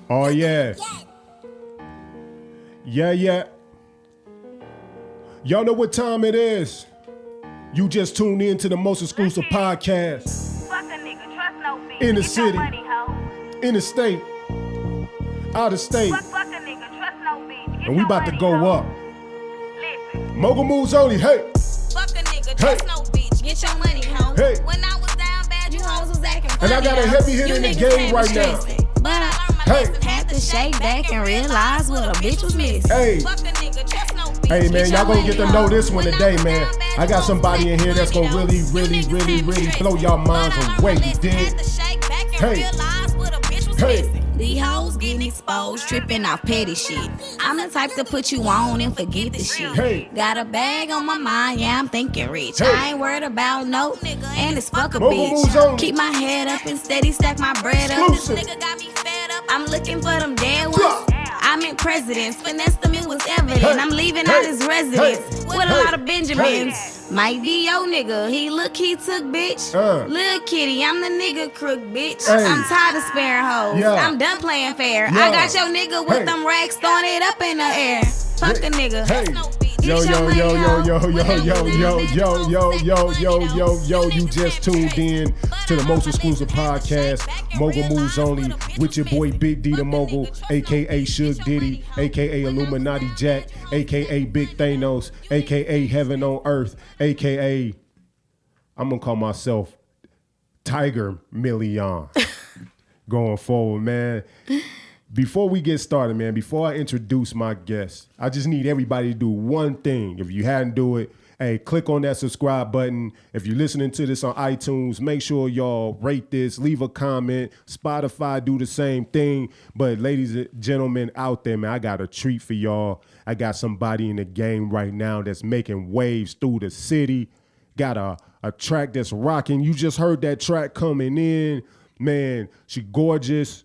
Oh, yeah. Yeah. Y'all know what time it is. You just tuned in to the most exclusive podcast. Fuck a nigga, trust no bitch. In the Get your city. money, hoe. In the state. Out of state. Fuck a nigga, trust no bitch. Get And we your about to money, go hoe. up. Listen. Mogul moves only. Hey. Fuck a nigga, trust no bitch. Get your money, hoe. Hey. When I was down bad, you hoes was acting And I funny, got a hoe. heavy hit You in the niggas game had me right now. stressing. But I learned my Hey. lesson. Had to shake back and realize what a bitch was missing. Hey. Fuck a nigga, trust no bitch. Hey, man, Get y'all your gonna get to money, know hoe. this one When today, was man. down bad, I you got hoes somebody was in here that's acting gonna funny, really, hoe. really, You niggas really, had me really stressing. blow y'all minds But I away. learned my You lesson. dig? Had to shake back and Hey. realize what a bitch was Hey. missing. These hoes getting exposed, tripping off petty shit. I'm the type to put you on and forget the shit. Hey. Got a bag on my mind, yeah, I'm thinking rich. Hey. I ain't worried about no nigga, and it's fuck a Mogul moves bitch. on. Keep my head up and steady stack my bread up. Exclusive. This nigga got me fed up. I'm looking for them dead Blah. ones. I'm in presidents, finesse them, it was evident. Hey. I'm leaving Hey. out his residence with a Hey. lot of Benjamins. Might be your nigga, he took, bitch. Lil' kitty, I'm the nigga crook, bitch. Hey. I'm tired of sparing hoes. Yeah. I'm done playing fair. Yeah. I got your nigga with Hey. them racks throwing it up in the air. Fuck a nigga. Hey. Yo, Get your yo, money, yo, yo, hoe. yo, yo, When yo, I'm yo, moving yo, in yo, that yo, room, yo, stack yo, money, yo, though. yo. You niggas just had tuned me in stressing. to the But most I exclusive learned my lesson. podcast, Shake back and Mogul Moves realize Only, what a bitch with your was boy missing. Big D the Fuck a Mogul, nigga, trust aka no bitch. Suge Get your Diddy, money, hoe. aka Illuminati Jack, aka Big Thanos, aka Heaven on Earth, aka I'm gonna call myself Tiger Millian. Going forward, man. Before we get started, man, before I introduce my guest, I just need everybody to do one thing. If you hadn't do it, hey, click on that subscribe button. If you're listening to this on iTunes, make sure y'all rate this, leave a comment. Spotify, do the same thing. But ladies and gentlemen out there, man, I got a treat for y'all. I got somebody in the game right now that's making waves through the city. Got a track that's rocking. You just heard that track coming in. Man, she gorgeous.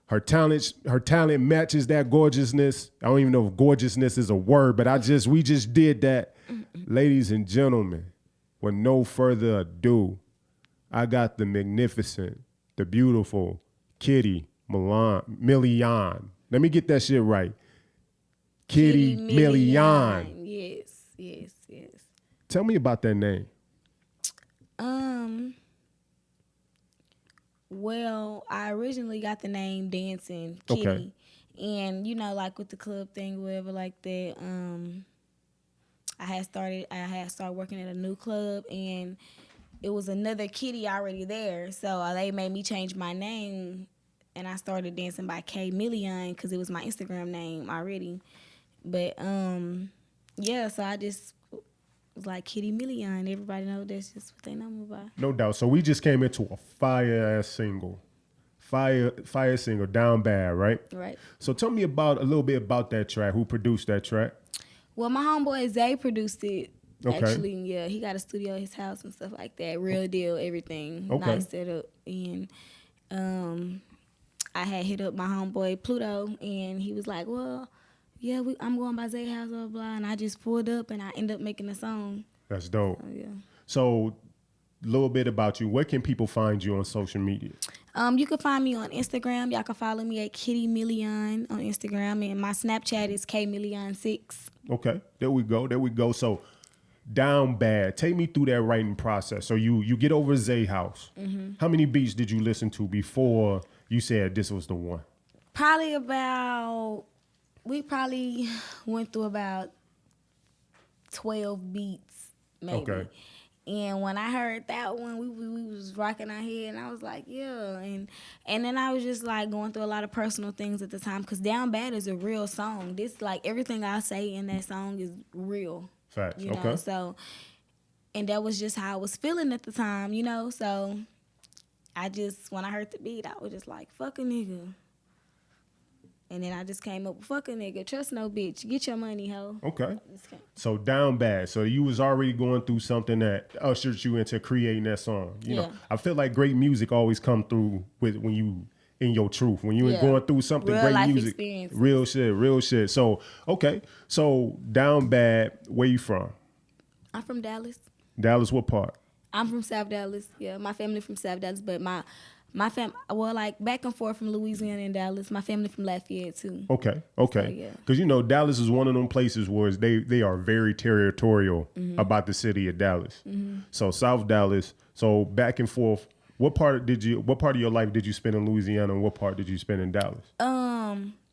Her talent matches that gorgeousness. I don't even know if gorgeousness is a word, but we just did that. Ladies and gentlemen, with no further ado, I got the magnificent, the beautiful Kitty Millian. Let me get that shit right. Kitty Millian. Yes. Tell me about that name. Well, I originally got the name Dancing Kitty. Okay. And, like with the club thing, whatever like that, I had started working at a new club, and it was another Kitty already there. So they made me change my name, and I started dancing by K Millian because it was my Instagram name already. But, so I just was like Kitty Millian. Everybody know that's just what they know me by. No doubt. So we just came into a fire single, Down Bad, right? Right. So tell me a little bit about that track. Who produced that track? Well, my homeboy Zay produced it. Okay. Actually, yeah, he got a studio at his house and stuff like that. Real deal, everything. Okay. Nice setup. And I had hit up my homeboy Pluto, and he was like, well, yeah, I'm going by Zay house, blah, blah. And I just pulled up, and I ended up making a song. That's dope. Oh, yeah. So a little bit about you. Where can people find you on social media? You can find me on Instagram. Y'all can follow me at Kitty Millian on Instagram. And my Snapchat is KMillian6. Okay, there we go. So Down Bad. Take me through that writing process. So you get over Zay house. Mm-hmm. How many beats did you listen to before you said this was the one? We probably went through about 12 beats, maybe. Okay. And when I heard that one, we was rocking our head, and I was like, yeah. And then I was just like going through a lot of personal things at the time, because Down Bad is a real song. This, like, everything I say in that song is real. Facts. You know? Okay. So, and that was just how I was feeling at the time, So when I heard the beat, I was just like, fuck a nigga. And then I just came up with fuck a nigga, trust no bitch, get your money, hoe. Okay. So Down Bad. So you was already going through something that ushered you into creating that song. You know, I feel like great music always come through when you in your truth. When you going through something, real great life music. Experiences. Real shit. So, okay. So Down Bad, where you from? I'm from Dallas. Dallas, what part? I'm from South Dallas. Yeah, my family from South Dallas, but my Well, like back and forth from Louisiana and Dallas. My family from Lafayette too. Okay. So, yeah. Because Dallas is one of them places where they are very territorial about the city of Dallas. So South Dallas. So back and forth. What part of your life did you spend in Louisiana, and what part did you spend in Dallas?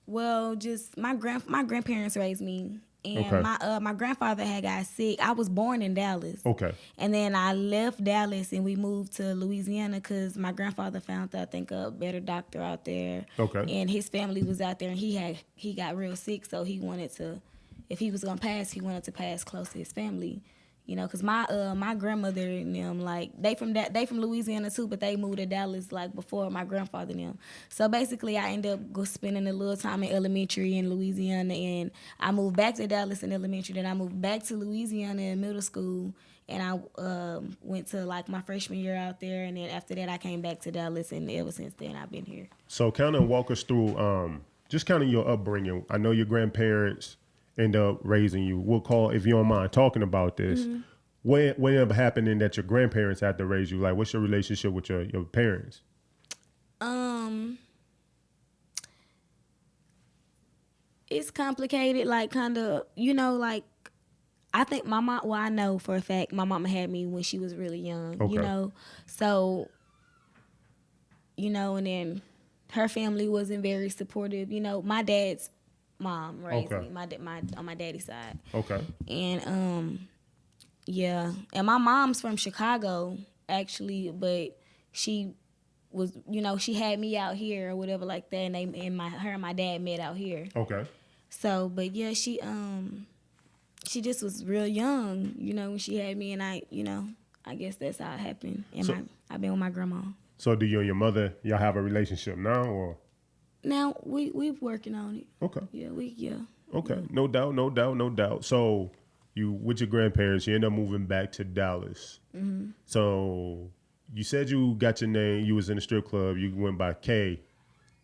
Well, just my grandparents raised me, and Okay. my grandfather had got sick. I was born in Dallas. Okay. And then I left Dallas and we moved to Louisiana because my grandfather found, I think, a better doctor out there. Okay. And his family was out there, and he got real sick, so he wanted to, if he was gonna pass, he wanted to pass close to his family. Because my grandmother and them, like, they from Louisiana too, but they moved to Dallas like before my grandfather and them. So basically, I ended up spending a little time in elementary in Louisiana, and I moved back to Dallas in elementary. Then I moved back to Louisiana in middle school, and I went to like my freshman year out there, and then after that, I came back to Dallas, and ever since then, I've been here. So kind of walk us through just kind of your upbringing. I know your grandparents end up raising you. We'll call, if you don't mind talking about this. What ended up happening that your grandparents had to raise you? Like, what's your relationship with your parents? It's complicated, like kind of, like I think my mom, well, I know for a fact my mama had me when she was really young, Okay. So, and then her family wasn't very supportive. My dad's mom raised Okay. me, on my daddy's side. Okay. And yeah, and my mom's from Chicago actually, but she was, she had me out here or whatever like that, and her and my dad met out here. Okay. So, but yeah, she just was real young, when she had me, and I guess that's how it happened. And I've been with my grandma. So do you and your mother, y'all have a relationship now, or? Now we're working on it. Okay. Yeah. Okay. No doubt. So you with your grandparents, you end up moving back to Dallas. Mm-hmm. So you said you got your name. You was in a strip club. You went by K.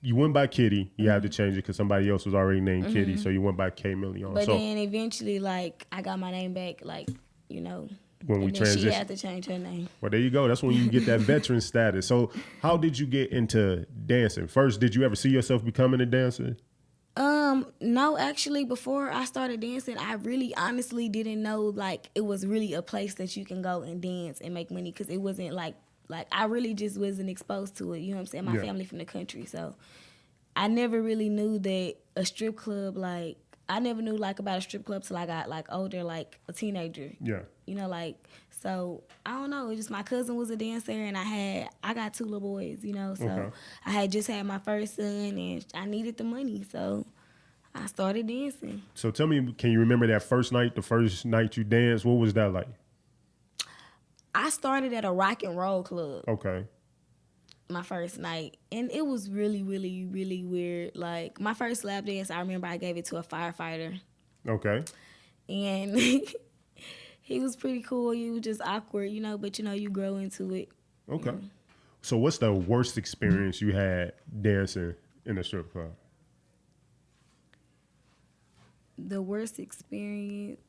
You went by Kitty. You had to change it because somebody else was already named Kitty. So you went by K Millian. But then eventually, like, I got my name back, like, when we transitioned, she had to change her name. Well, there you go. That's when you get that veteran status. So how did you get into dancing? First, did you ever see yourself becoming a dancer? No, actually, before I started dancing, I really honestly didn't know, like, it was really a place that you can go and dance and make money, because it wasn't like I really just wasn't exposed to it. You know what I'm saying? My family from the country, so I never really knew that a strip club, like, I never knew like about a strip club till I got like older, like a teenager. Yeah. So I don't know. It's just my cousin was a dancer, and I got two little boys, so Okay. I had just had my first son, and I needed the money, so I started dancing. So tell me, can you remember that first night, the first night you danced? What was that like? I started at a rock and roll club. Okay. My first night, and it was really, really, really weird. Like, my first lap dance, I remember I gave it to a firefighter. Okay. And he was pretty cool. He was just awkward, but you grow into it. Okay. So what's the worst experience you had dancing in a strip club? The worst experience,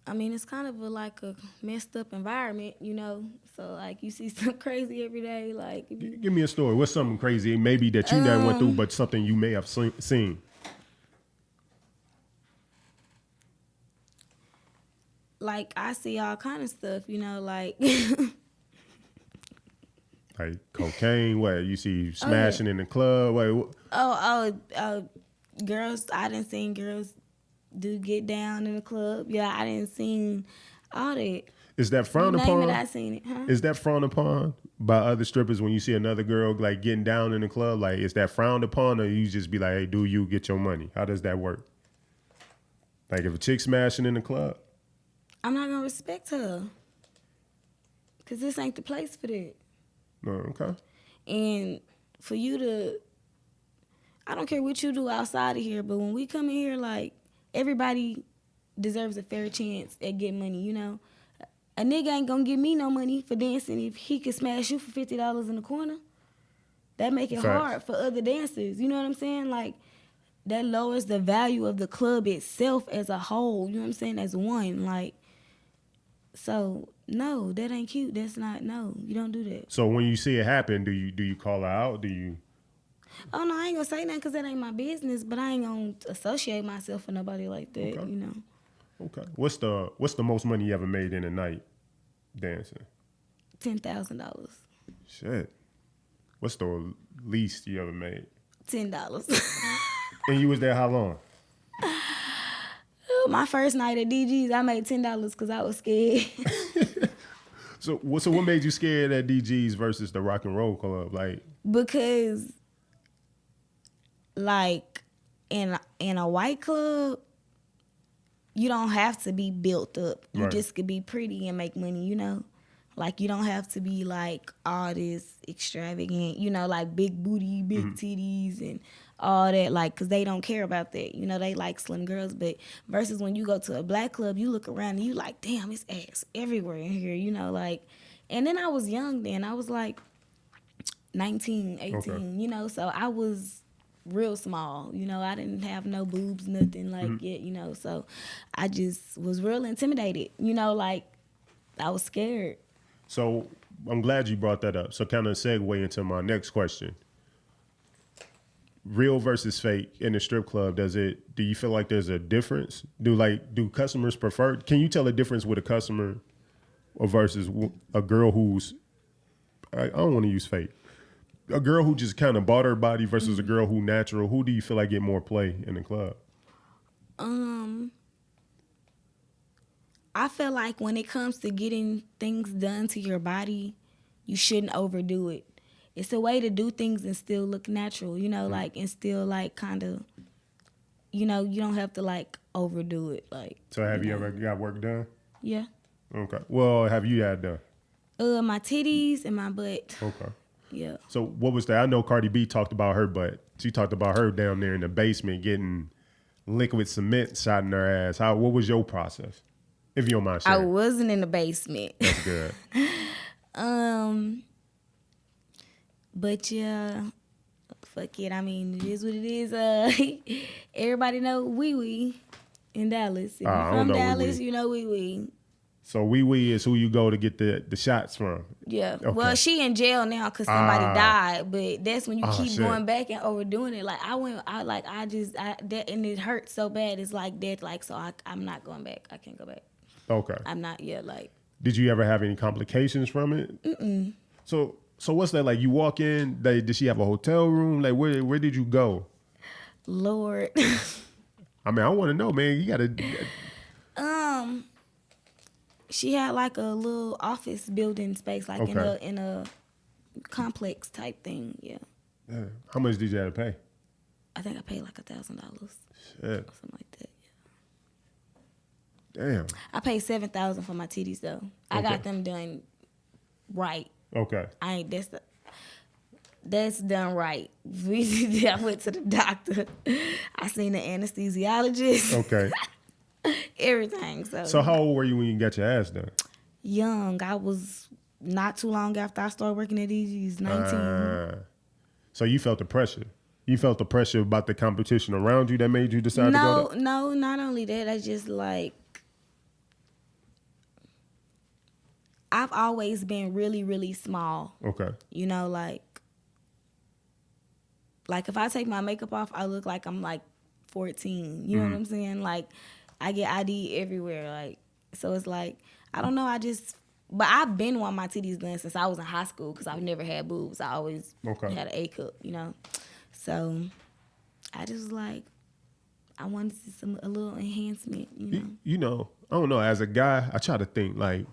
I mean, it's kind of like a messed up environment, So, like, you see something crazy every day. Like, Give me a story. What's something crazy maybe that you never went through, but something you may have seen? Like, I see all kind of stuff, like... Like cocaine, what? You see smashing in the club? Wait, girls, I done seen girls do get down in the club. Yeah, I didn't seen all that. Is that frowned upon? I seen it, huh? Is that frowned upon by other strippers when you see another girl like getting down in the club? Like, is that frowned upon, or you just be like, hey, do you get your money? How does that work? Like, if a chick smashing in the club? I'm not gonna respect her, because this ain't the place for that. No, okay. And for you to, I don't care what you do outside of here, but when we come in here, like, everybody deserves a fair chance at getting money, A nigga ain't gonna give me no money for dancing if he could smash you for $50 in the corner. That make it hard for other dancers, you know what I'm saying? Like, that lowers the value of the club itself as a whole, you know what I'm saying, as one. Like, so No, that ain't cute. That's not. No, you don't do that. So when you see it happen, do you call her out? Do you? Oh no, I ain't gonna say nothing because that ain't my business. But I ain't gonna associate myself with nobody like that. Okay. You know. Okay. What's the most money you ever made in a night dancing? $10,000. Shit. What's the least you ever made? $10. And you was there how long? My first night at DG's, I made $10 because I was scared. So what made you scared at DG's versus the Rock and Roll Club? Like, because, like, in a white club, you don't have to be built up. You Right. just could be pretty and make money, you know? Like, you don't have to be, like, all this extravagant, you know, like big booty, big titties and all that, like, because they don't care about that. You know, they like slim girls. But versus when you go to a black club, you look around and you like, damn, it's ass everywhere in here, you know, like. And then I was young then. I was, like, 19, 18, Okay. you know, so I was real small. You know, I didn't have no boobs, nothing like it, you know. So I just was real intimidated, you know, like I was scared. so I'm glad you brought that up. So kind of segue into my next question. Real versus fake in the strip club, do you feel like there's a difference? Do customers prefer, can you tell a difference with a customer or versus a girl who's, I don't want to use fake, a girl who just kind of bought her body versus a girl who natural? Who do you feel like get more play in the club? I feel like when it comes to getting things done to your body, you shouldn't overdo it. It's a way to do things and still look natural, you know, like, and still, like, kind of, you know, you don't have to, like, overdo it. Like, So have you ever got work done? yeah. Okay. Well, have you had done? My titties and my butt. Okay. Yeah. So what was that? I know Cardi B talked about her butt. She talked about her down there in the basement getting liquid cement shot in her ass. What was your process? If you don't mind I sharing. wasn't in the basement. That's good. But yeah, fuck it. I mean, it is what it is. Everybody know Wee Wee in Dallas. If I you're don't from know Wee Dallas, Wee. you know Wee Wee. So Wee Wee is who you go to get the shots from. Yeah. Okay. Well, she in jail now because somebody died. But that's when you keep shit. going back and overdoing it. Like that, and it hurts so bad. It's like that. Like, so I'm not going back. I can't go back. Okay. I'm not yet. Like, Did you ever have any complications from it? Mm-mm. So what's that like? You walk in. Did she have a hotel room? Like where did you go? Lord. I mean, I want to know, man. You gotta. She had like a little office building space, like Okay. in a complex type thing. Yeah. How much did you have to pay? I think I paid like $1,000 or something Shit. like that. Damn. I paid $7,000 for my titties though. I got Okay. them done right. Okay. I ain't that's done right. I went to the doctor. I seen the anesthesiologist. Okay. Everything. So how old were you when you got your ass done? Young. I was not too long after I started working at DG's, 19. So you felt the pressure. You felt the pressure about the competition around you that made you decide to go there? No, not only that. I just like, I've always been really, really small. Okay. You know, like if I take my makeup off, I look like I'm like 14. You know what I'm saying? Like, I get ID everywhere. Like, so it's like, I don't know. But I've been wanting my titties done since I was in high school because I've never had boobs. I always had an A cup, you know? So I just was like, I wanted a little enhancement, you know? You know, I don't know. As a guy, I try to think like,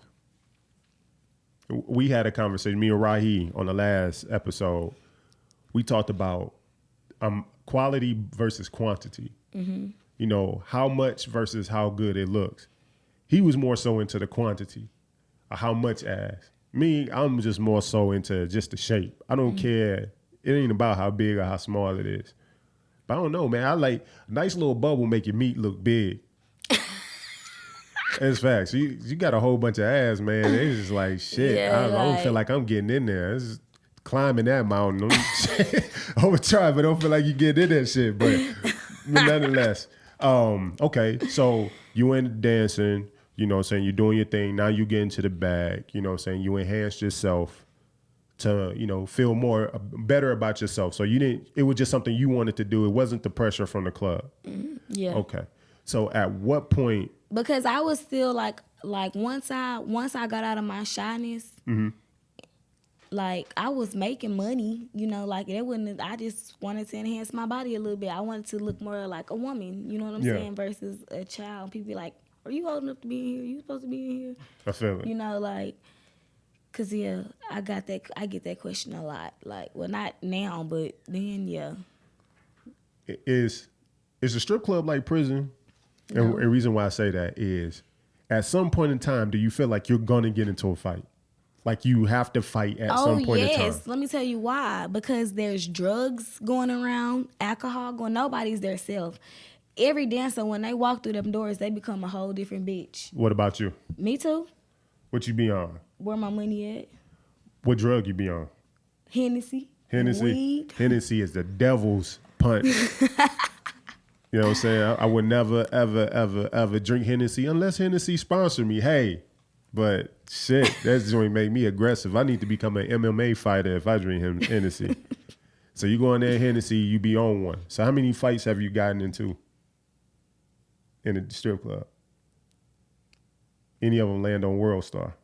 we had a conversation, me and Rahi, on the last episode. We talked about quality versus quantity. Mm-hmm. You know, how much versus how good it looks. He was more so into the quantity, or how much ass. Me, I'm just more so into just the shape. I don't care. It ain't about how big or how small it is. But I don't know, man. I like a nice little bubble make your meat look big. It's facts. You got a whole bunch of ass, man. It's just like, shit. Yeah, I don't feel like I'm getting in there. It's just climbing that mountain. I would try, but I don't feel like you get in that shit. But nonetheless, okay. So you went dancing. You know what I'm saying? You're doing your thing. Now you get into the bag. You know what I'm saying? You enhanced yourself to, you know, feel more better about yourself. So it was just something you wanted to do. It wasn't the pressure from the club. Yeah. Okay. So at what point? Because I was still like once I got out of my shyness, like I was making money, you know, like it wouldn't. I just wanted to enhance my body a little bit. I wanted to look more like a woman, you know what I'm saying, versus a child. People be like, "Are you old enough to be in here? You supposed to be in here?" I feel it. You know, like, cause yeah, I get that question a lot. Like, well, not now, but then, yeah. Is a strip club like prison? No. And the reason why I say that is, at some point in time, do you feel like you're gonna get into a fight? Like you have to fight at some point in time? Let me tell you why. Because there's drugs going around, alcohol going. Nobody's their self. Every dancer, when they walk through them doors, they become a whole different bitch. What about you? Me too. What you be on? Where my money at? What drug you be on? Hennessy. Hennessy. Weed. Hennessy is the devil's punch. You know what I'm saying? I would never, ever, ever, ever drink Hennessy unless Hennessy sponsor me. Hey, but shit, that's going to make me aggressive. I need to become an MMA fighter if I drink Hennessy. So you go in there, Hennessy, you be on one. So how many fights have you gotten into in a strip club? Any of them land on World Star?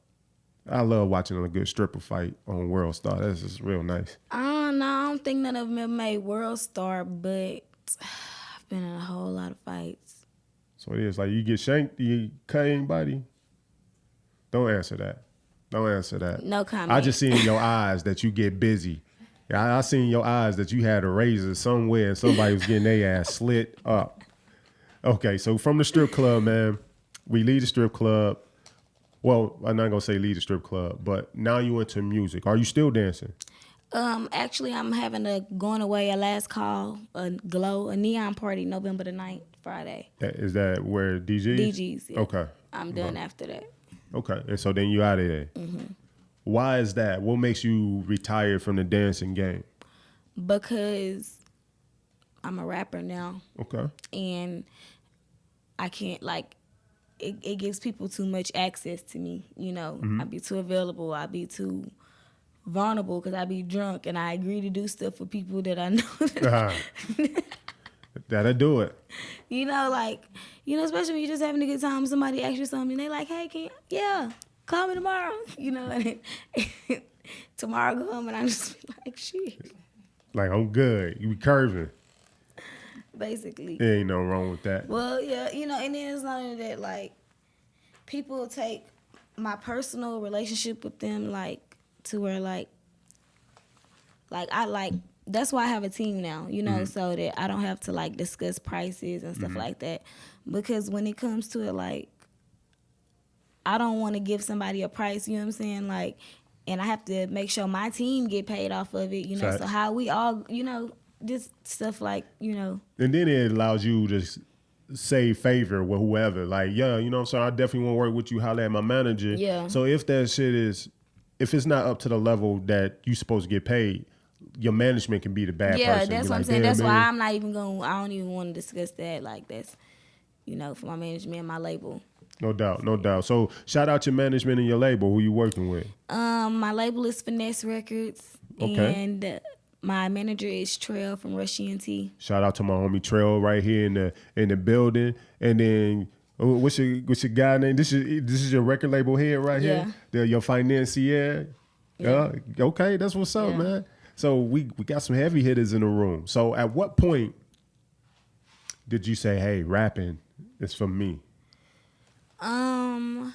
I love watching a good stripper fight on World Star. That's just real nice. I don't think none of them have made World Star, but I've been in a whole lot of fights. So it is like you get shanked, you cut anybody? Don't answer that. Don't answer that. No comment. I just see in your eyes that you get busy. I seen in your eyes that you had a razor somewhere and somebody was getting their ass slit up. Okay, so from the strip club, man, we leave the strip club. Well, I'm not gonna say leave the strip club, but now you into music. Are you still dancing? Actually, I'm having a last call, a glow, a neon party, November the 9th, Friday. Is that where DG's? DG's, yeah. Okay. I'm done after that. Okay, and so then you out of there. Mm-hmm. Why is that? What makes you retire from the dancing game? Because I'm a rapper now. Okay. And I can't, like, it gives people too much access to me, you know. I be too available. I be too vulnerable because I be drunk and I agree to do stuff for people that I know. That'll do it. You know, like, you know, especially when you're just having a good time, somebody asks you something and they like, hey, call me tomorrow. You know, and tomorrow come and I just be like, shit. Like, I'm good. You be curving. Basically. There ain't no wrong with that. Well, yeah, you know, and then it's not only that, like, people take my personal relationship with them, like, to where, like, I like, that's why I have a team now, you know, so that I don't have to, like, discuss prices and stuff like that. Because when it comes to it, like, I don't want to give somebody a price, you know what I'm saying? Like, and I have to make sure my team get paid off of it, you know, so how we all, you know, just stuff like, you know. And then it allows you to say favor with whoever. Like, yeah, you know what I'm saying? I definitely want to work with you, holler at my manager. Yeah. So if that shit is, if it's not up to the level that you supposed to get paid, your management can be the bad person. Yeah, that's what like, I'm saying. That's man. why I'm not even going, I don't even want to discuss that. Like, that's, you know, for my management and my label. No doubt, no doubt. So shout out your management and your label. Who you working with? My label is Finesse Records. Okay. And my manager is Trail from Rush ENT. Shout out to my homie Trail right here in the building. And then what's your guy name? This is your record label head right here. Your financier. Yeah. Okay, that's what's up, man. So we got some heavy hitters in the room. So at what point did you say, hey, rapping is for me? I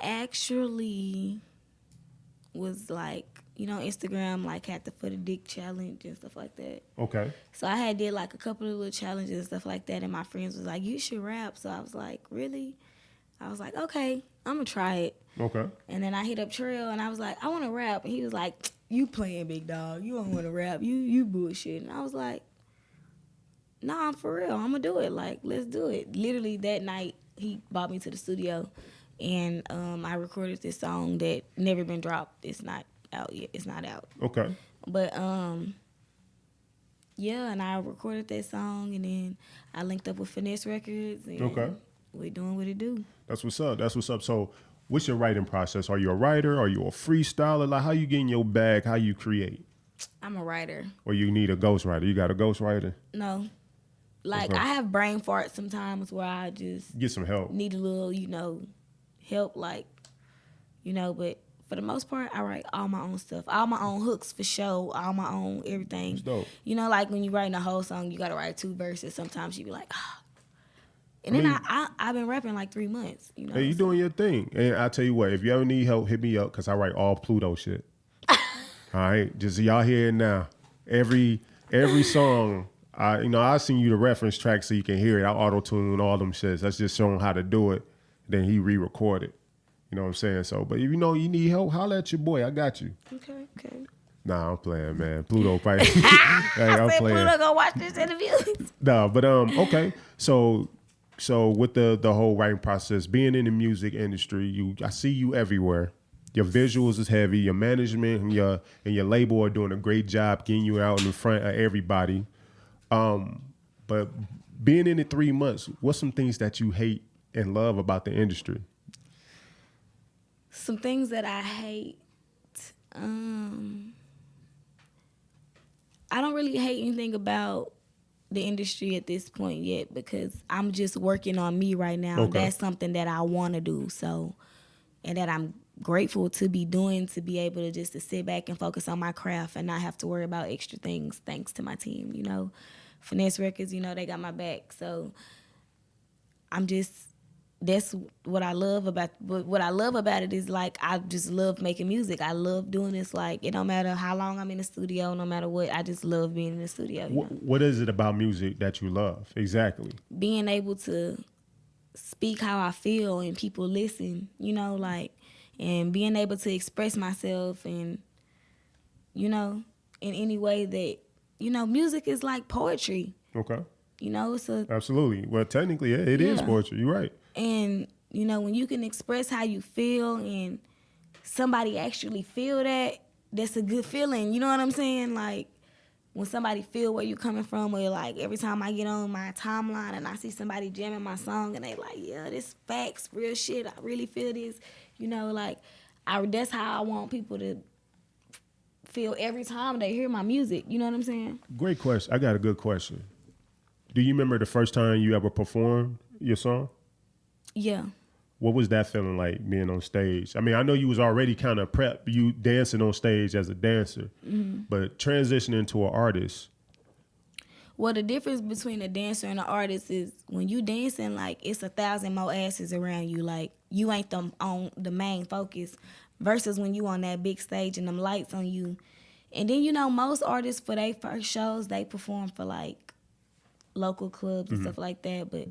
actually was like, you know, Instagram like had the For the Dick challenge and stuff like that. Okay. So I had did like a couple of little challenges and stuff like that, and my friends was like, you should rap. So I was like, really? I was like, okay, I'm gonna try it. Okay. And then I hit up Trail and I was like, I wanna rap. And he was like, you playing, big dog. You don't wanna rap. You bullshit. And I was like, nah, I'm for real. I'm gonna do it. Like, let's do it. Literally that night, he brought me to the studio, and I recorded this song that never been dropped. It's not out yet. It's not out. Okay. But yeah, and I recorded that song, and then I linked up with Finesse Records. And okay. we doing what it do. That's what's up. That's what's up. So, what's your writing process? Are you a writer? Are you a freestyler? Like, how you get in your bag? How you create? I'm a writer. Or you need a ghostwriter? You got a ghostwriter? No. Like, Okay. I have brain farts sometimes where I just Get some help. need a little, help, like, but for the most part, I write all my own stuff. All my own hooks for show, all my own everything. That's dope. Like when you're writing a whole song, you got to write 2 verses. Sometimes you be like, ah. And I then mean- I've been rapping like 3 months, Hey, you doing your thing. And I tell you what, if you ever need help, hit me up because I write all Pluto shit. All right, just y'all hear it now. Every song, I send you the reference track so you can hear it. I auto tune all them shits. That's just showing how to do it. Then he re-record it. You know what I'm saying? So, but if you know you need help, holla at your boy. I got you. Okay. Nah, I'm playing, man. Pluto probably. Hey, I I'm said, playing. Pluto, go watch this interview. No, but okay. So with the whole writing process, being in the music industry, I see you everywhere. Your visuals is heavy. Your management and your label are doing a great job getting you out in front of everybody. But being in it 3 months, what's some things that you hate and love about the industry? Some things that I hate. I don't really hate anything about the industry at this point yet because I'm just working on me right now. Okay. That's something that I want to do. So, and that I'm grateful to be doing, to be able to just to sit back and focus on my craft and not have to worry about extra things thanks to my team, Finesse Records, they got my back. So that's what I love about it is like I just love making music. I love doing this. Like it don't matter how long I'm in the studio, no matter what. I just love being in the studio. What is it about music that you love exactly? Being able to speak how I feel and people listen, and being able to express myself and in any way that music is like poetry. Okay. It's a Absolutely. Well, technically, it is Yeah. poetry. You're right. And, when you can express how you feel and somebody actually feel that, that's a good feeling. You know what I'm saying? Like, when somebody feel where you're coming from, or like every time I get on my timeline and I see somebody jamming my song and they like, yeah, this facts, real shit, I really feel this. That's how I want people to feel every time they hear my music. You know what I'm saying? Great question. I got a good question. Do you remember the first time you ever performed your song? Yeah. What was that feeling like being on stage? I mean, I know you was already kind of prepped, you dancing on stage as a dancer, but transitioning to an artist. Well, the difference between a dancer and an artist is when you dancing, like it's 1,000 more asses around you. Like you ain't on the main focus, versus when you on that big stage and them lights on you. And then most artists for their first shows they perform for like local clubs and stuff like that, but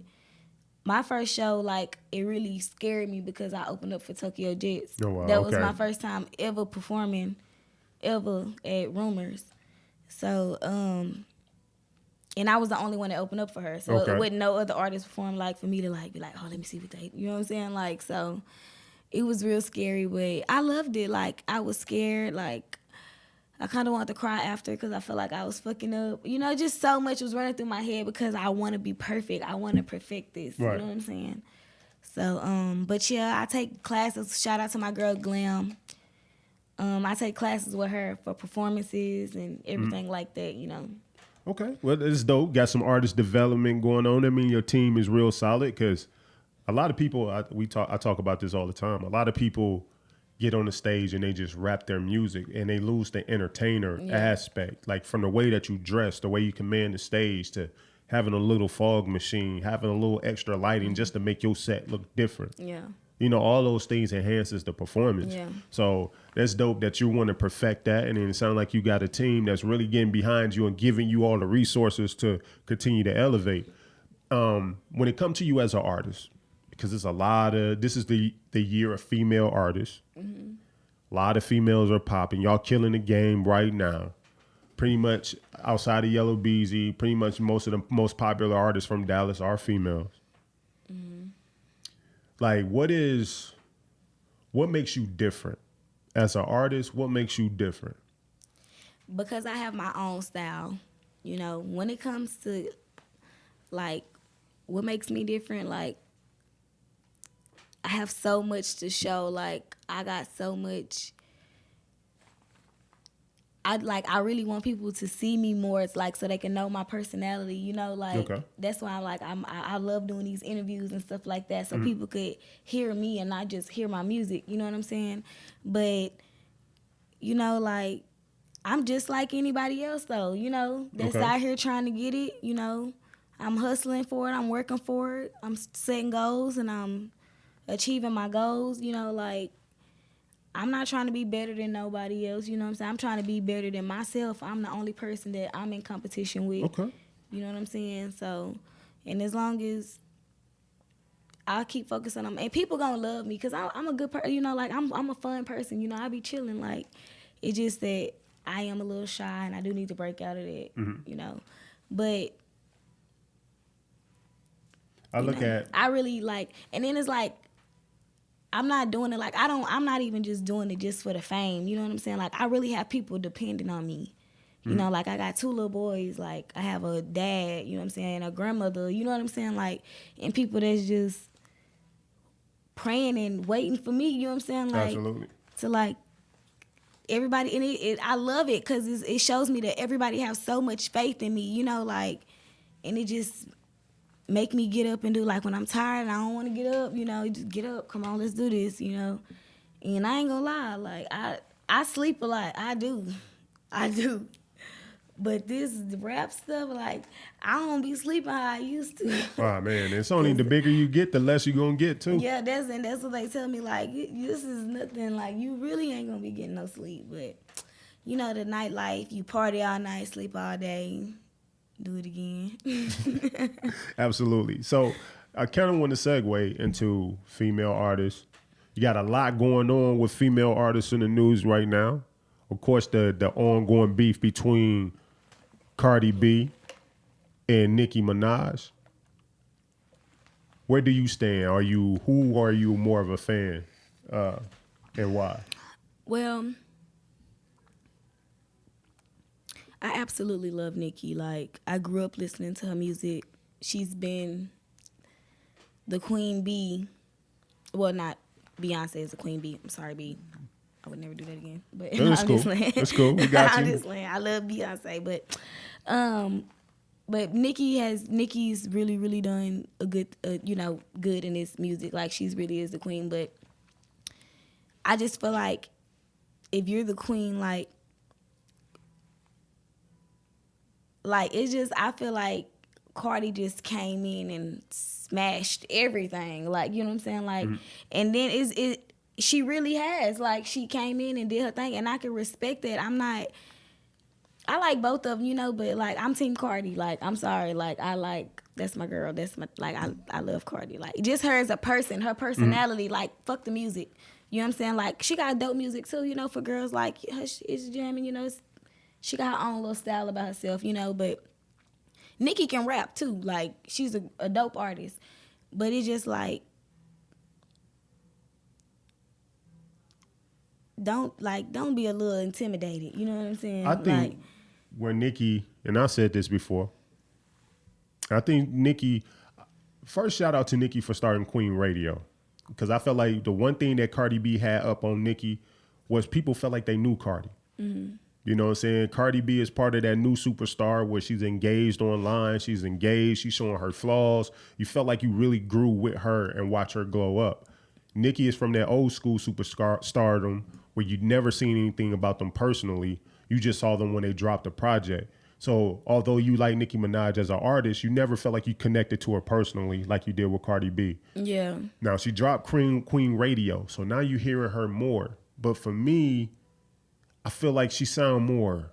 my first show, like, it really scared me because I opened up for Tokyo Jets. Oh, wow, that was okay. my first time ever performing, ever at Rumors. So, and I was the only one that opened up for her. So Okay. it wasn't no other artist perform, like, for me to, like, be like, oh, let me see what they, you know what I'm saying? Like, so it was real scary, but I loved it. Like, I was scared, like, I kind of wanted to cry after because I felt like I was fucking up. Just so much was running through my head because I want to be perfect. I want to perfect this. Right. You know what I'm saying? So, but yeah, I take classes. Shout out to my girl Glam. I take classes with her for performances and everything like that, Okay. Well, it's dope. Got some artist development going on. I mean, your team is real solid because a lot of people, I talk about this all the time. A lot of people get on the stage and they just rap their music and they lose the entertainer aspect, like from the way that you dress, the way you command the stage, to having a little fog machine, having a little extra lighting just to make your set look different. Yeah. All those things enhances the performance. Yeah. So that's dope that you want to perfect that. And then it sounds like you got a team that's really getting behind you and giving you all the resources to continue to elevate. When it comes to you as an artist, because this is the year of female artists. Mm-hmm. A lot of females are popping. Y'all killing the game right now. Pretty much outside of Yellow Beezy, pretty much most of the most popular artists from Dallas are females. Mm-hmm. Like, what makes you different? As an artist, what makes you different? Because I have my own style. When it comes to, like, what makes me different, like, I have so much to show. Like, I got so much. I really want people to see me more. It's like so they can know my personality, you know, like Okay. that's why I love doing these interviews and stuff like that, so people could hear me and not just hear my music, you know what I'm saying? But you know, like I'm just like anybody else though, you know, that's Okay. out here trying to get it, you know. I'm hustling for it, I'm working for it, I'm setting goals and I'm achieving my goals, you know, like I'm not trying to be better than nobody else, you know what I'm saying? I'm trying to be better than myself. I'm the only person that I'm in competition with. Okay. You know what I'm saying? So, and as long as I keep focusing on, and people gonna love me because I'm a good person, you know, like I'm a fun person, you know, I be chilling. Like, it's just that I am a little shy and I do need to break out of that, you know. But, I really like, and then it's like, I'm not doing it like I'm not even just doing it just for the fame. You know what I'm saying? Like I really have people depending on me. You know, like I got 2 little boys, like I have a dad, you know what I'm saying, a grandmother, you know what I'm saying? Like, and people that's just praying and waiting for me, you know what I'm saying? Like, Absolutely. to like everybody, and I love it because it shows me that everybody has so much faith in me, you know, like, and it just make me get up and do, like when I'm tired and I don't want to get up, you know, just get up, come on, let's do this, you know. And I ain't gonna lie, like I sleep a lot, I do. But this rap stuff, like I don't be sleeping how I used to. Oh man, it's only the bigger you get, the less you gonna get too. Yeah, that's what they tell me, like this is nothing, like you really ain't gonna be getting no sleep. But you know, the nightlife, you party all night, sleep all day, do it again. Absolutely. So I kind of want to segue into female artists. You got a lot going on with female artists in the news right now. Of course, the ongoing beef between Cardi B and Nicki Minaj. Where do you stand? Who are you more of a fan, and why? Well, I absolutely love Nicki. Like, I grew up listening to her music. She's been the queen bee. Well, not Beyonce is the queen bee. I'm sorry, B. I would never do that again. But No, that's I'm cool. just playing. That's cool. We got I'm you. just playing. I love Beyonce, but Nicki's really, really done a good, good in this music. Like, she's really is the queen. But I just feel like if you're the queen, like it's just, I feel like Cardi just came in and smashed everything. Like, you know what I'm saying? Like, and then she really has. Like, she came in and did her thing, and I can respect that. I like both of them, you know, but like I'm Team Cardi. Like, I'm sorry, like that's my girl. That's my I love Cardi. Like, just her as a person, her personality. Like, fuck the music. You know what I'm saying? Like, she got dope music too, you know, for girls. Like, it's jamming, you know. She got her own little style about herself, you know. But Nicki can rap too. Like, she's a dope artist. But it's just like, don't be a little intimidated. You know what I'm saying? I think where Nicki, and I said this before, I think Nicki, first shout out to Nicki for starting Queen Radio. Because I felt like the one thing that Cardi B had up on Nicki was people felt like they knew Cardi. Mm-hmm. You know what I'm saying? Cardi B is part of that new superstar where she's engaged online. She's engaged. She's showing her flaws. You felt like you really grew with her and watch her glow up. Nicki is from that old school superstardom where you'd never seen anything about them personally. You just saw them when they dropped a project. So although you like Nicki Minaj as an artist, you never felt like you connected to her personally like you did with Cardi B. Yeah. Now, she dropped Queen Radio, so now you're hearing her more. But for me, I feel like she sound more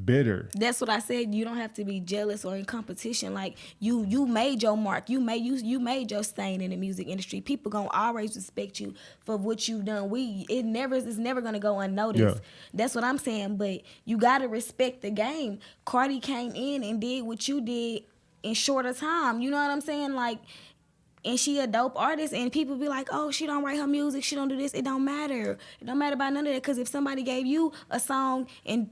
bitter. That's what I said. You don't have to be jealous or in competition. Like, you made your mark. You made your stain in the music industry. People gonna always respect you for what you've done. It's never gonna go unnoticed. Yeah. That's what I'm saying. But you gotta respect the game. Cardi came in and did what you did in shorter time. You know what I'm saying? Like, and she a dope artist, and people be like, oh, she don't write her music, she don't do this. It don't matter. It don't matter about none of that, because if somebody gave you a song and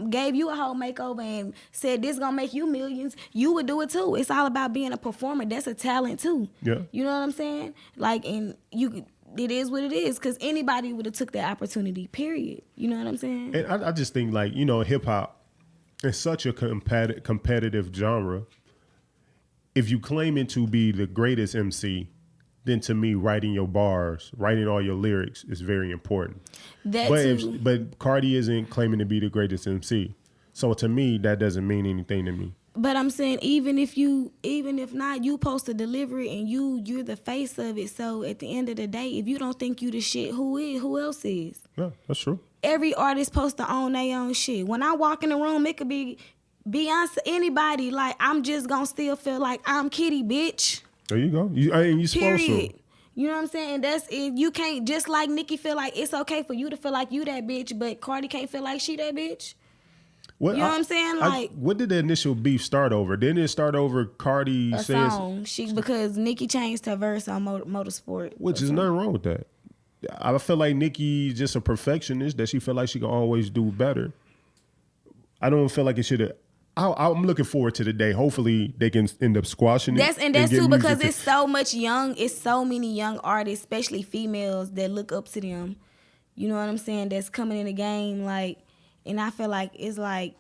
gave you a whole makeover and said this gonna make you millions, you would do it too. It's all about being a performer. That's a talent too. Yeah. You know what I'm saying? Like, and it is what it is, because anybody would have took that opportunity, period. You know what I'm saying? And I just think, like, you know, hip hop is such a competitive genre. If you claim it to be the greatest MC, then to me, writing your bars, writing all your lyrics is very important. But Cardi isn't claiming to be the greatest MC. So to me, that doesn't mean anything to me. But I'm saying, even if not, you supposed to deliver it, and you're the face of it. So at the end of the day, if you don't think you the shit, who else is? Yeah, that's true. Every artist supposed to own their own shit. When I walk in the room, it could be Beyonce, anybody. Like, I'm just gonna still feel like I'm Kitty, bitch. There you go. You supposed to. You know what I'm saying? That's it. You can't, just like Nicki feel like it's okay for you to feel like you that bitch, but Cardi can't feel like she that bitch. You know what I'm saying? Like, what did the initial beef start over? Didn't it start over Cardi a saying song? Because Nicki changed her verse on Motorsport. Which is nothing wrong with that. I feel like Nicki just a perfectionist, that she feel like she can always do better. I don't feel like it should have. I'm looking forward to the day. Hopefully they can end up squashing it. That's too, because it's so many young artists, especially females, that look up to them. You know what I'm saying? That's coming in the game, like, and I feel like it's like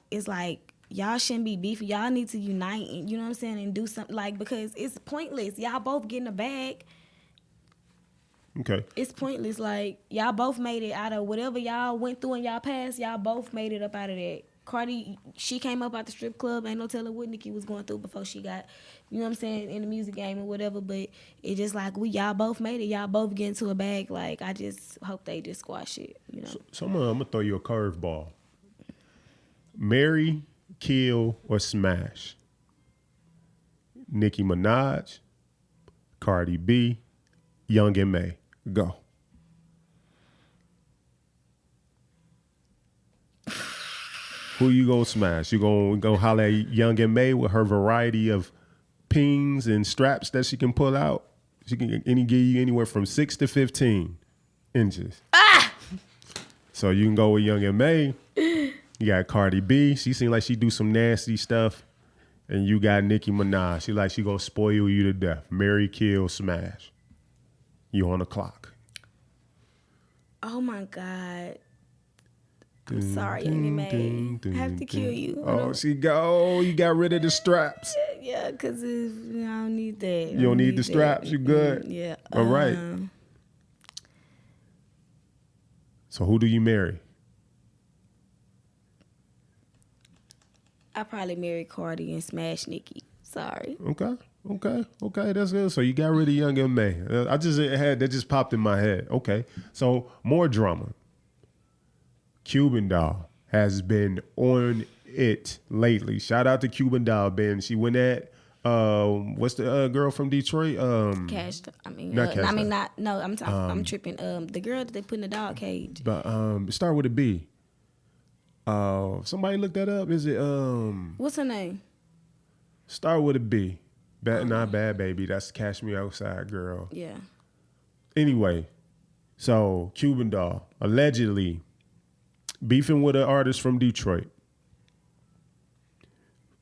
y'all shouldn't be beefing. Y'all need to unite, and you know what I'm saying, and do something, like, because it's pointless. Y'all both getting a bag. Okay. It's pointless. Like, y'all both made it out of whatever y'all went through in y'all past. Y'all both made it up out of that. Cardi, she came up out the strip club. Ain't no telling what Nicki was going through before she got, you know what I'm saying, in the music game or whatever. But it just like, y'all both made it. Y'all both get into a bag. Like, I just hope they just squash it, you know. So I'm gonna throw you a curveball. Marry, kill, or smash? Nicki Minaj, Cardi B, Young M.A. Go. Who you gonna smash? You gonna go holler at Young M.A. with her variety of pings and straps that she can pull out? She can give you anywhere from 6 to 15 inches. So you can go with Young M.A. You got Cardi B. She seems like she do some nasty stuff. And you got Nicki Minaj. She gonna spoil you to death. Marry, kill, smash. You on the clock. Oh my God. I'm sorry, Young M.A. I have to kill you. Oh, you got rid of the straps. Yeah, because I don't need that. You don't need the straps? You good? Yeah. All right. So who do you marry? I probably marry Cardi and smash Nicki. Sorry. Okay. That's good. So you got rid of Young M.A. That just popped in my head. Okay. So more drama. Cuban Doll has been on it lately. Shout out to Cuban Doll, Ben. She went at what's the girl from Detroit? Cash. Not I'm tripping. The girl that they put in the dog cage. But start with a B. Somebody look that up. Is it What's her name? Start with a B. Not Bad Baby. That's Cash Me Outside girl. Yeah. Anyway, so Cuban Doll allegedly beefing with an artist from Detroit.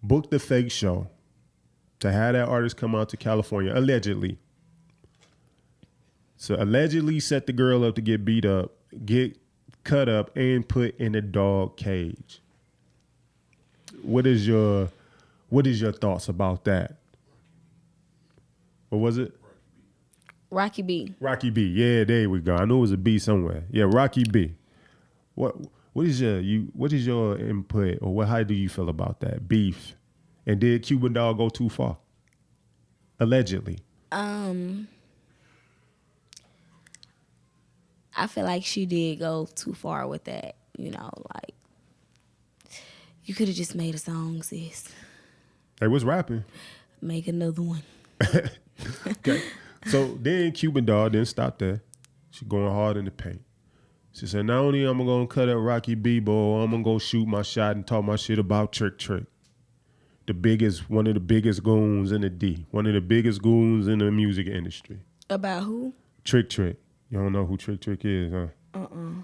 Booked the fake show to have that artist come out to California, allegedly. So allegedly set the girl up to get beat up, get cut up, and put in a dog cage. What is your thoughts about that? What was it? Rocky B. Rocky B. Yeah, there we go. I knew it was a B somewhere. Yeah, Rocky B. What is your input, or how do you feel about that beef? And did Cuban Doll go too far? Allegedly. I feel like she did go too far with that. You know, like, you could have just made a song, sis. They was rapping. Make another one. Okay. So then Cuban Doll didn't stop there. She going hard in the paint. She said, not only am I going to cut up Rocky B, but I'm going to go shoot my shot and talk my shit about Trick. one of the biggest goons in the D, one of the biggest goons in the music industry. About who? Trick Trick. You don't know who Trick Trick is, huh?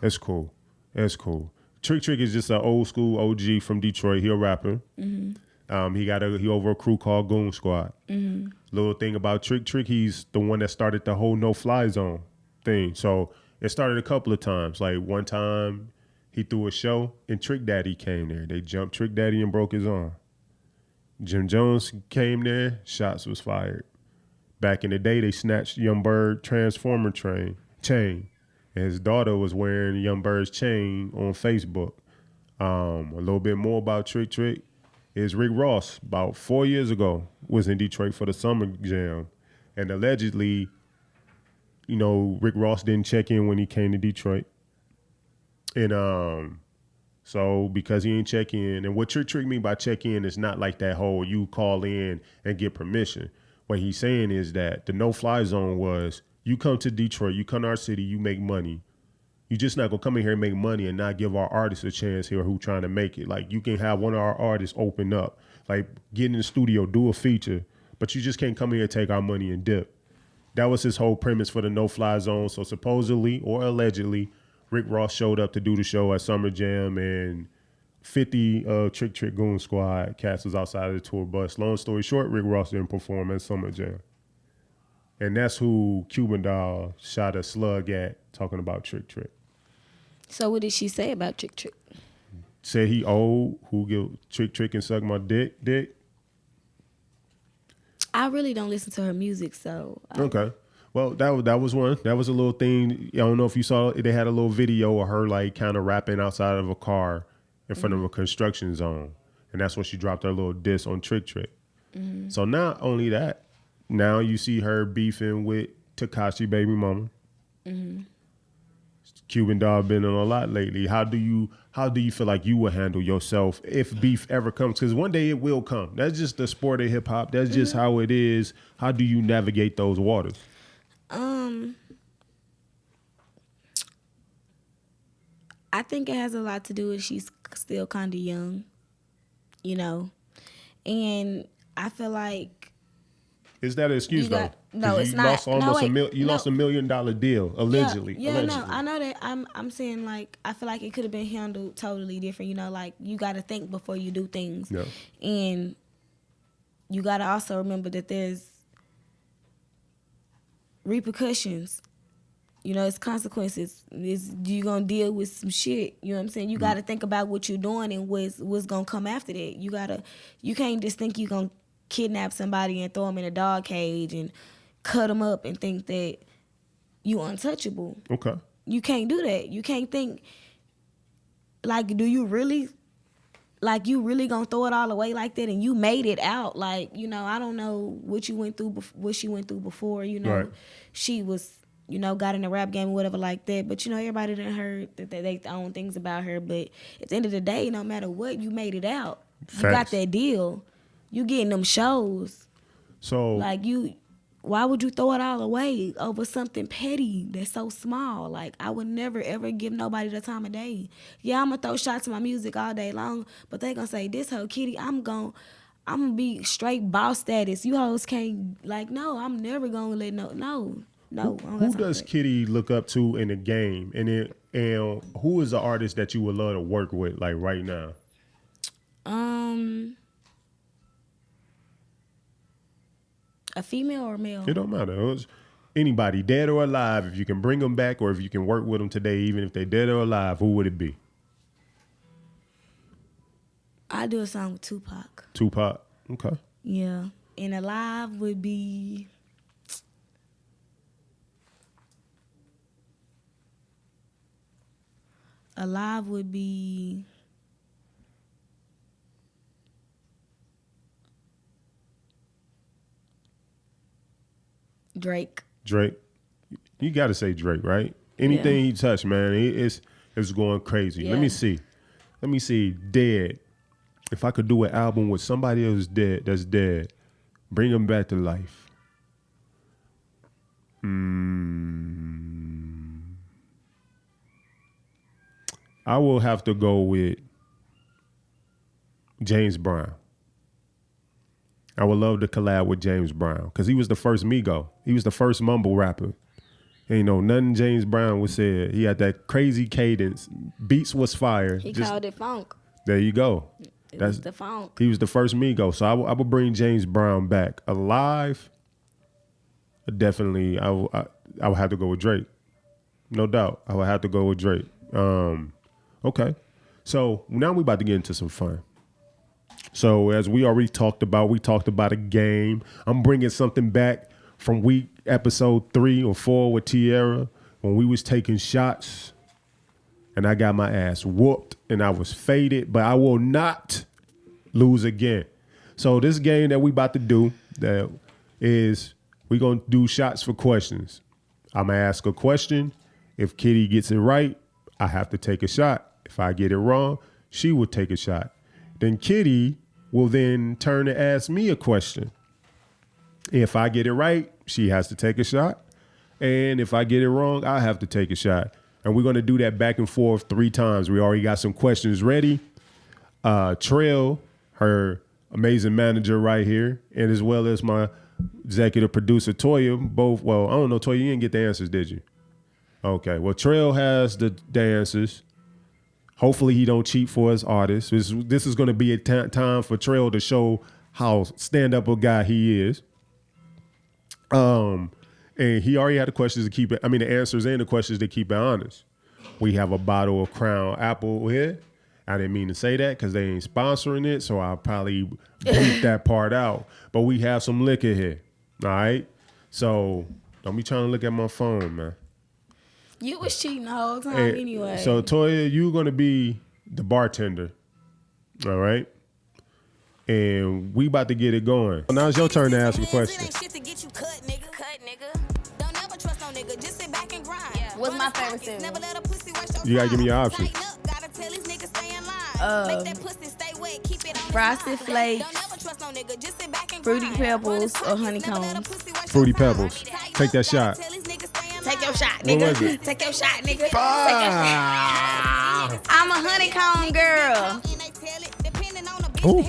That's cool. That's cool. Trick Trick is just an old school OG from Detroit. He a rapper. He over a crew called Goon Squad. Little thing about Trick Trick, he's the one that started the whole no fly zone thing. So it started a couple of times. Like one time he threw a show and Trick Daddy came there. They jumped Trick Daddy and broke his arm. Jim Jones came there, shots was fired. Back in the day, they snatched Young Bird Transformer chain. And his daughter was wearing Young Bird's chain on Facebook. A little bit more about Trick Trick is Rick Ross, about 4 years ago, was in Detroit for the Summer Jam. And allegedly, Rick Ross didn't check in when he came to Detroit. And so because he ain't check in, and what Trick Trick mean by check in is not like that whole you call in and get permission. What he's saying is that the no-fly zone was, you come to Detroit, you come to our city, you make money. You just not gonna come in here and make money and not give our artists a chance here who trying to make it. Like you can have one of our artists open up, like get in the studio, do a feature, but you just can't come here and take our money and dip. That was his whole premise for the no-fly zone. So supposedly or allegedly, Rick Ross showed up to do the show at Summer Jam and 50 Trick Trick Goon Squad cats was outside of the tour bus. Long story short, Rick Ross didn't perform at Summer Jam. And that's who Cuban Doll shot a slug at, talking about Trick Trick. So what did she say about Trick Trick? Said he old, who give Trick Trick and suck my dick. I really don't listen to her music, so. Okay. Well, that was one. That was a little thing. I don't know if you saw it. They had a little video of her like kind of rapping outside of a car in front of a construction zone. And that's when she dropped her little diss on Trick Trick. So not only that, now you see her beefing with Tekashi baby mama. Cuban Doll been in a lot lately. How do you feel like you will handle yourself if beef ever comes? Because one day it will come. That's just the sport of hip hop. That's just how it is. How do you navigate those waters? I think it has a lot to do with she's still kind of young, and I feel like is that an excuse though? No, it's not. Lost almost lost $1 million deal allegedly. Yeah, no, I know that. I'm saying like I feel like it could have been handled totally different. Like you got to think before you do things, and you got to also remember that there's repercussions. It's consequences. You gonna deal with some shit. You know what I'm saying? You gotta think about what you're doing and what's gonna come after that. You can't just think you gonna kidnap somebody and throw them in a dog cage and cut them up and think that you untouchable. Okay. You can't do that. You can't think like, do you really? Like you really gonna throw it all away like that and you made it out? Like, I don't know what you went through, what she went through before. Right. She was. Got in the rap game or whatever like that. But, everybody done heard that they own things about her. But at the end of the day, no matter what, you made it out. Facts. You got that deal. You getting them shows. So. Like, why would you throw it all away over something petty that's so small? Like, I would never, ever give nobody the time of day. Yeah, I'm going to throw shots at my music all day long. But they going to say, this whole kitty, I'm going to be straight boss status. You hoes can't, like, no, I'm never going to let no. Who does Kitty look up to in the game, and who is the artist that you would love to work with, like right now? A female or male? It don't matter. Anybody, dead or alive. If you can bring them back, or if you can work with them today, even if they're dead or alive, who would it be? I do a song with Tupac. Tupac. Okay. Yeah, and alive would be. Alive would be Drake. You got to say Drake, right? Anything he touched, man, it's going crazy. Yeah. Let me see. Dead. If I could do an album with somebody else that's dead, bring them back to life. I will have to go with James Brown. I would love to collab with James Brown because he was the first Migo. He was the first mumble rapper. Ain't no nothing James Brown was said. He had that crazy cadence. Beats was fire. He called it funk. There you go. That's the funk. He was the first Migo. So I would bring James Brown back. Alive, definitely, I would have to go with Drake. No doubt. I would have to go with Drake. Okay. So now we about to get into some fun. So as we already talked about, we talked about a game. I'm bringing something back from episode 3 or 4 with Tierra when we was taking shots and I got my ass whooped and I was faded, but I will not lose again. So this game that we about to do that is we're going to do shots for questions. I'm going to ask a question. If Kitty gets it right, I have to take a shot. If I get it wrong, she will take a shot. Then Kitty will then turn and ask me a question. If I get it right, she has to take a shot. And if I get it wrong, I have to take a shot. And we're going to do that back and forth 3 times. We already got some questions ready. Trail, her amazing manager right here, and as well as my executive producer, Toya, both, well, I don't know, Toya, you didn't get the answers, did you? Okay, well, Trail has the answers. Hopefully he don't cheat for his artists. This is going to be a time for Trail to show how stand-up a guy he is. And he already had the questions to keep it, the answers and the questions to keep it honest. We have a bottle of Crown Apple here. I didn't mean to say that because they ain't sponsoring it, so I'll probably bleep that part out. But we have some liquor here, all right? So don't be trying to look at my phone, man. You was cheating the whole time anyway. So, Toya, you're going to be the bartender, all right? And we about to get it going. Now it's your turn to ask a question. What's my favorite cereal? You got to give me your options. Frosted Flakes, Fruity Pebbles, or Honeycombs. Fruity Pebbles. Take that shot. Take your shot, What was nigga. it? Take your shot, nigga. Ah. I'm a honeycomb girl. Ooh.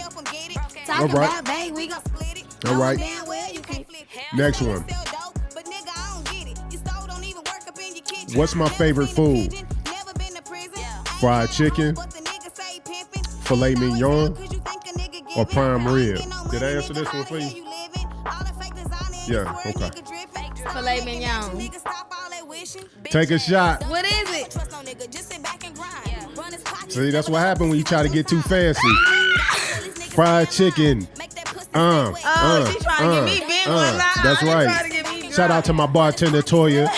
Talk All right. about, babe, we gon' split it. All right. Damn well you can't. Next one. What's my favorite food? Fried chicken, filet mignon, or prime rib? Did I answer this one for you? Yeah, okay. Filet mignon. Take a shot. What is it? See, that's what happened when you try to get too fancy. Fried chicken. She trying to get me bent one line. That's right. Shout out to my bartender, Toya.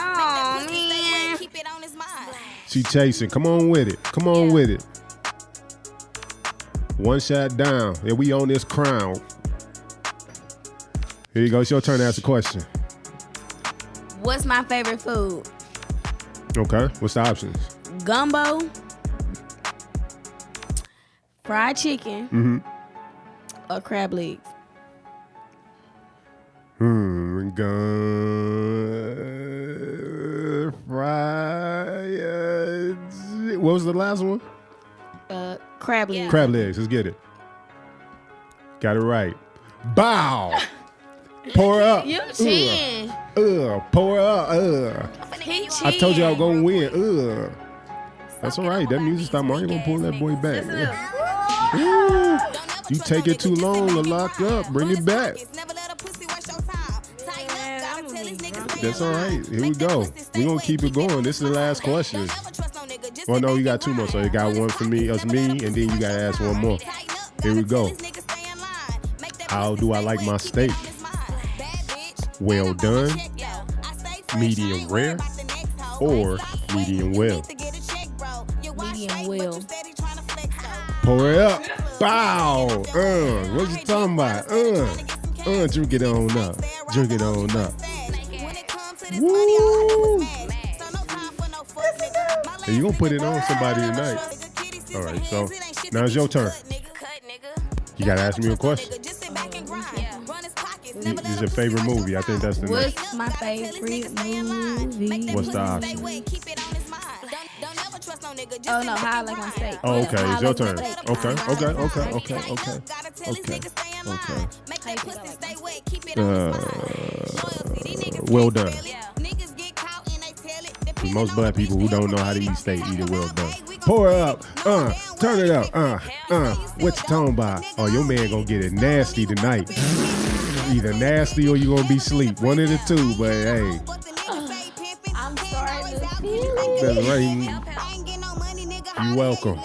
Oh, man. She chasing. Come on with it. Come on with it. One shot down. And we on this crown. Here you go. It's your turn to ask a question. What's my favorite food? Okay. What's the options? Gumbo, fried chicken, or crab legs. Fried. What was the last one? Crab legs. Crab legs. Let's get it. Got it right. Bow. Pour up. You cheating. Pour up. He cheating. I told you I was gonna win. That's all right. That music stop. I ain't gonna pull that boy back. Ooh. You take it too long to lock up. Bring it back. That's all right. Here we go. We're gonna keep it going. This is the last question. Well, no, you got 2 more. So you got one for me, and then you gotta ask one more. Here we go. How do I like my steak? Well done, medium rare, or medium well? Medium well. Pour it up. Bow. What you talking about? Drink it on up. Drink it on up. Woo. Hey, you gonna put it on somebody tonight. All right, so now it's your turn. You gotta ask me a question. Is your favorite movie? I think that's the next. What's my favorite movie? What's the option? Oh no, how I like my steak. Oh, okay, How I it's your like my turn. steak. Okay. How I like my steak. Okay. How you think I like my steak? Well done. Most black people who don't know how to eat steak eat it well done. Pour it up. Turn it up. What you talking about? Oh, your man gonna get it nasty tonight. Either nasty or you gonna be asleep. One of the two, but hey. I'm starting to feel it. That's right. You welcome.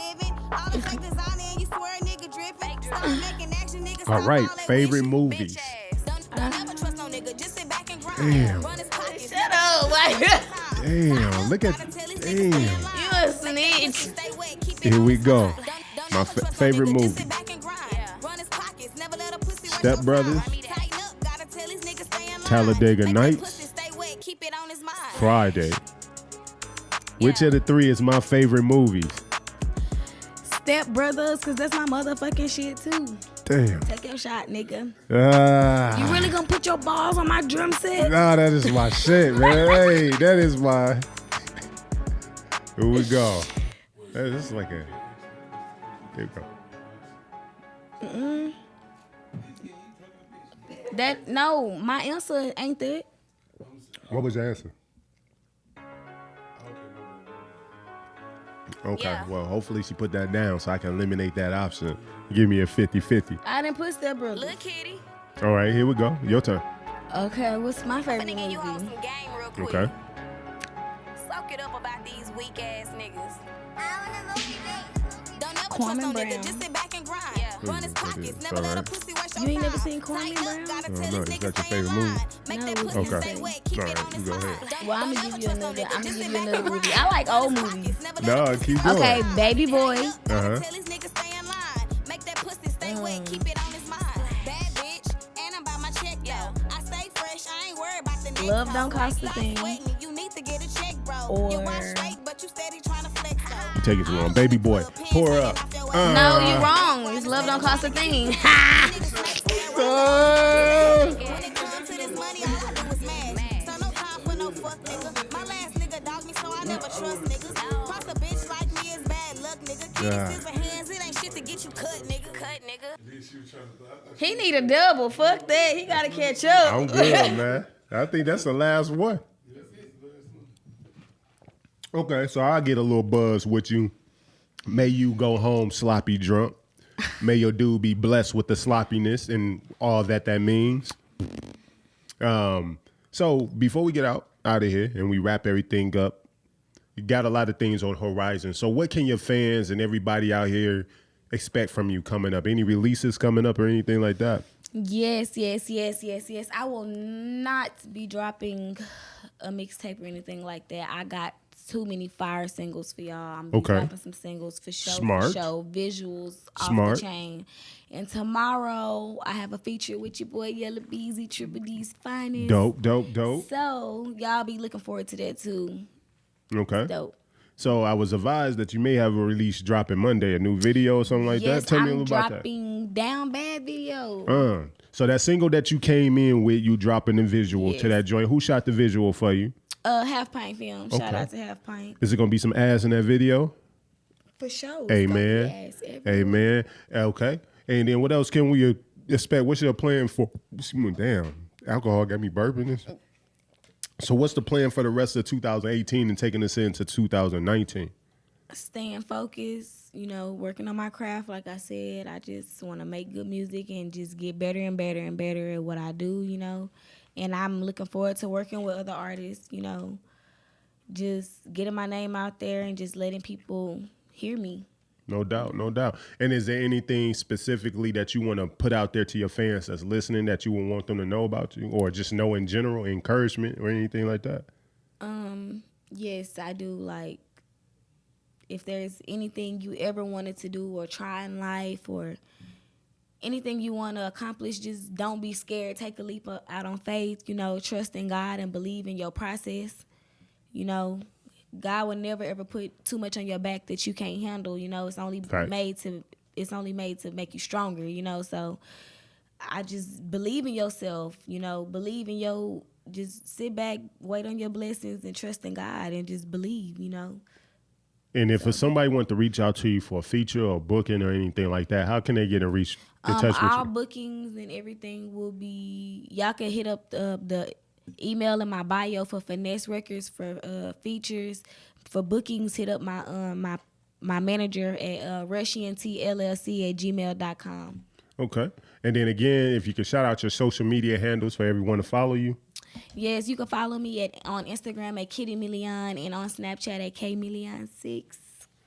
All right, favorite movies. Damn. Shut up, like Damn, look at, damn. you a snitch. Here we go. My favorite movie. Step Brothers, Talladega Nights, Friday. Which of the three is my favorite movies? Step Brothers, cause that's my motherfucking shit too. Damn. Take your shot, nigga. You really gonna put your balls on my drum set? Nah, that is my shit, man. Hey, that is my. Here we go. This is like a. Here we go. That no, my answer ain't that. What was your answer? Okay, Yeah. well, hopefully she put that down so I can eliminate that option. Give me a 50-50. I didn't put Step Brothers. Little kitty. All right, here we go. Your turn. Okay, what's my favorite Finna get you on movie? some game real quick. Okay. Soak it up about these weak ass niggas. Don't never Kwame trust no Brown. nigga, just sit back and grind. Yeah. Run his pockets, never Alright. let a pussy waste You your ain't never time. seen Kwame Brown? Gotta Oh, tell no, these is that your niggas stay favorite in movie? line. Make No. that pussy Okay. stay wet, keep Alright, it on you his go mind. ahead. Well, I'm gonna give you another movie. I like old movies. No, keep going. Okay, Baby Boy. Uh-huh. Tell his niggas stay in line. Make that pussy stay wet, keep it on his mind. Bad bitch, and I'm about my check, yo. I stay fresh, I ain't worried about the next Love hoe. Don't Cost a Life Thing. waiting, you need to get a check, bro. Or- You watch straight, but you steady trying to flex, though. You take it too long. Baby Boy, pour up. No, you wrong. It's Love Don't Cost a Thing. When it comes to this money, all I do is smash. So no time for no fuck nigga. My last nigga dog me, so I never trust niggas. Cross a bitch like me is bad luck, nigga. Yeah. Keys, scissors, hands, it ain't shit to get you cut, nigga. Cut, nigga. He need a double. Fuck that. He gotta catch up. I'm good, man. I think that's the last one. Okay, so I'll get a little buzz with you. May you go home sloppy drunk. May your dude be blessed with the sloppiness and all that means. So before we get out of here and we wrap everything up, you got a lot of things on horizon. So what can your fans and everybody out here expect from you coming up? Any releases coming up or anything like that? Yes. I will not be dropping a mixtape or anything like that. I got too many fire singles for y'all. I'm Okay. dropping some singles for show, Smart. visuals Smart. off the chain. And tomorrow I have a feature with your boy Yella Beezy, Triple D's finest. Dope. So y'all be looking forward to that too. Okay. Dope. So I was advised that you may have a release dropping Monday, a new video or something like Yes, that. Tell me a I'm little about that. dropping Down Bad video. So that single that you came in with, you dropping the visual to Yes. that joint. Who shot the visual for you? Half Pint Film. Shout Okay. out to Half Pint. Is it gonna be some ass in that video? For sure. Amen. Amen. Okay. And then what else can we expect? What's your plan for? Damn, alcohol got me burping this. So what's the plan for the rest of 2018 and taking us into 2019? Staying focused, working on my craft. Like I said, I just want to make good music and just get better and better and better at what I do, And I'm looking forward to working with other artists, just getting my name out there and just letting people hear me. No doubt. And is there anything specifically that you want to put out there to your fans that's listening that you would want them to know about you, or just know in general, encouragement or anything like that? Yes, I do. Like, if there's anything you ever wanted to do or try in life or anything you want to accomplish, just don't be scared. Take a leap out on faith, trust in God and believe in your process. God will never ever put too much on your back that you can't handle. It's only Right. made to make you stronger. So I just believe in yourself. Just sit back, wait on your blessings, and trust in God, and just believe. And if somebody wants to reach out to you for a feature or booking or anything like that, how can they get in touch with you? All bookings and everything will be. Y'all can hit up the email in my bio for Finesse Records for features. For bookings, hit up my manager at rushiantllc@gmail.com. Okay. And then again, if you could shout out your social media handles for everyone to follow you. Yes, you can follow me on Instagram at Kitty Millian and on Snapchat at KMillian6.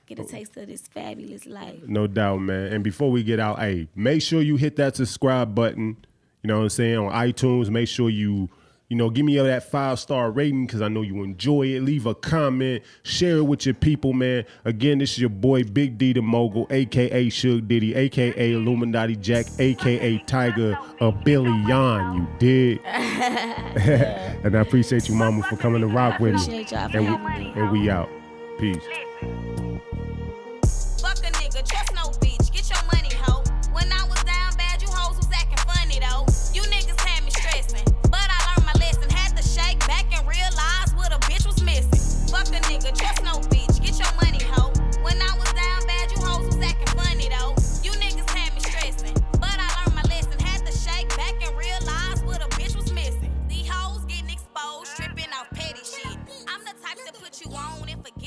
Get a taste of this fabulous life. No doubt, man. And before we get out, hey, make sure you hit that subscribe button. You know what I'm saying? On iTunes, make sure you give me that 5-star rating because I know you enjoy it. Leave a comment. Share it with your people, man. Again, this is your boy, Big D the Mogul, a.k.a. Suge Diddy, a.k.a. Illuminati Jack, a.k.a. Tiger, a Billion, you dig? And I appreciate you, mama, for coming to rock with me. Appreciate y'all for having me. And we out. Peace. Fuck a nigga, trust no bitch. Get your money, hoe. When I was down bad, you hoes was acting funny, though. You niggas had me stressing, but I learned my lesson. Had to shake back and realize what a bitch was missing. Fuck a nigga, trust no bitch.